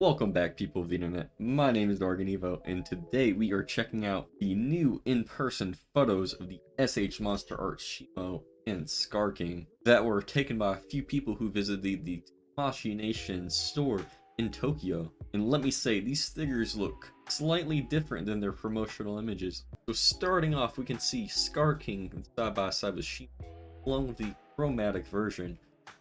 Welcome back, people of the internet. My name is DargonEvo, and today we are checking out the new in-person photos of the S.H.Monsterarts Shimo and Skar King that were taken by a few people who visited the Tamashii Nation store in Tokyo. And let me say, these figures look slightly different than their promotional images. So starting off, we can see Skar King side by side with Shimo, along with the chromatic version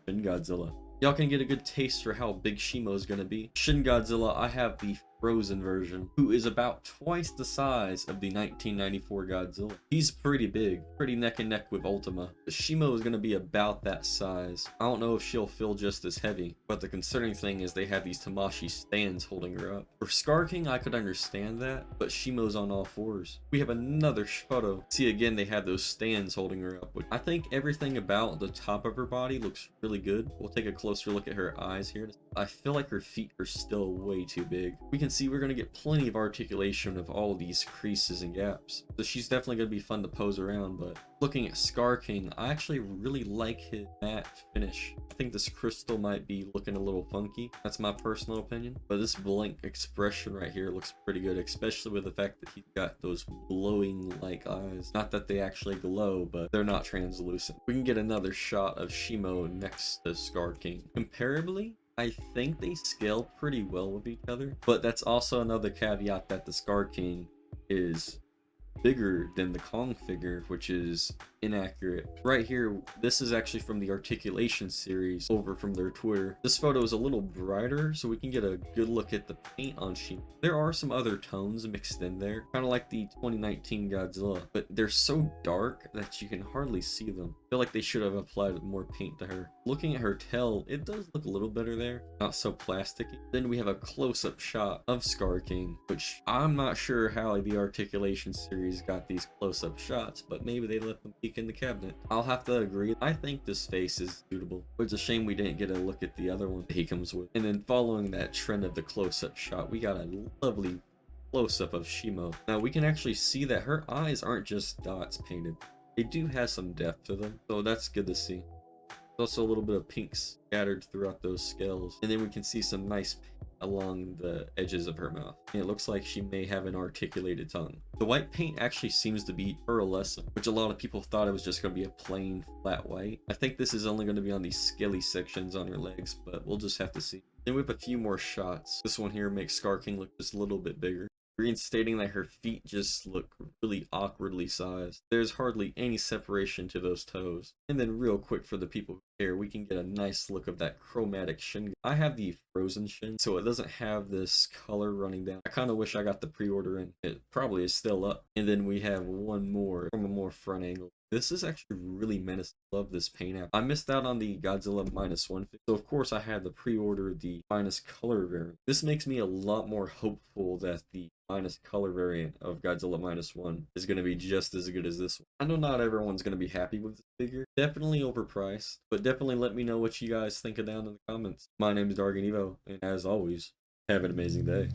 of Godzilla. Y'all can get a good taste for how big Shimo is going to be. Shin Godzilla, I have the frozen version, who is about twice the size of the 1994 Godzilla. He's pretty big, pretty neck and neck with Ultima. But Shimo is going to be about that size. I don't know if she'll feel just as heavy, but the concerning thing is they have these Tamashii stands holding her up. For Skar King, I could understand that, but Shimo's on all fours. We have another photo. See, again, they have those stands holding her up. I think everything about the top of her body looks really good. We'll take a closer look at her eyes here. I feel like her feet are still way too big. We can see we're going to get plenty of articulation of all of these creases and gaps. So she's definitely going to be fun to pose around, but looking at Skar King, I actually really like his matte finish. I think this crystal might be looking a little funky. That's my personal opinion. But this blank expression right here looks pretty good, especially with the fact that he's got those glowing like eyes. Not that they actually glow, but they're not translucent. We can get another shot of Shimo next to Skar King. Comparably, I think they scale pretty well with each other, but that's also another caveat that the Skar King is bigger than the Kong figure, which is inaccurate. Right here, this is actually from the Articulation series over from their Twitter. This photo is a little brighter, so we can get a good look at the paint on Shimo. There are some other tones mixed in there, kind of like the 2019 Godzilla, but they're so dark that you can hardly see them. I feel like they should have applied more paint to her. Looking at her tail, it does look a little better there, not so plasticky. Then we have a close-up shot of Skar King, which I'm not sure how the Articulation series got these close-up shots, but maybe they let them peek in the cabinet. I'll have to agree, I think this face is suitable. It's a shame we didn't get a look at the other one that he comes with. And then following that trend of the close-up shot, we got a lovely close-up of Shimo. Now we can actually see that her eyes aren't just dots painted. They do have some depth to them, so that's good to see. There's also a little bit of pink scattered throughout those scales. And then we can see some nice paint along the edges of her mouth. And it looks like she may have an articulated tongue. The white paint actually seems to be pearlescent, which a lot of people thought it was just going to be a plain flat white. I think this is only going to be on these scaly sections on her legs, but we'll just have to see. Then we have a few more shots. This one here makes Skar King look just a little bit bigger, reinstating that her feet just look really awkwardly sized. There's hardly any separation to those toes. And then real quick for the people who care, we can get a nice look of that chromatic shin. I have the frozen shin, so it doesn't have this color running down. I kind of wish I got the pre-order in. It probably is still up. And then we have one more from a more front angle. This is actually really menacing. Love this paint app. I missed out on the Godzilla -1, so of course I had to pre-order the minus color variant. This makes me a lot more hopeful that the minus color variant of Godzilla -1 is going to be just as good as this one. I know not everyone's going to be happy with this figure. Definitely overpriced, but definitely let me know what you guys think down in the comments. My name is DargonEvo, and as always, have an amazing day.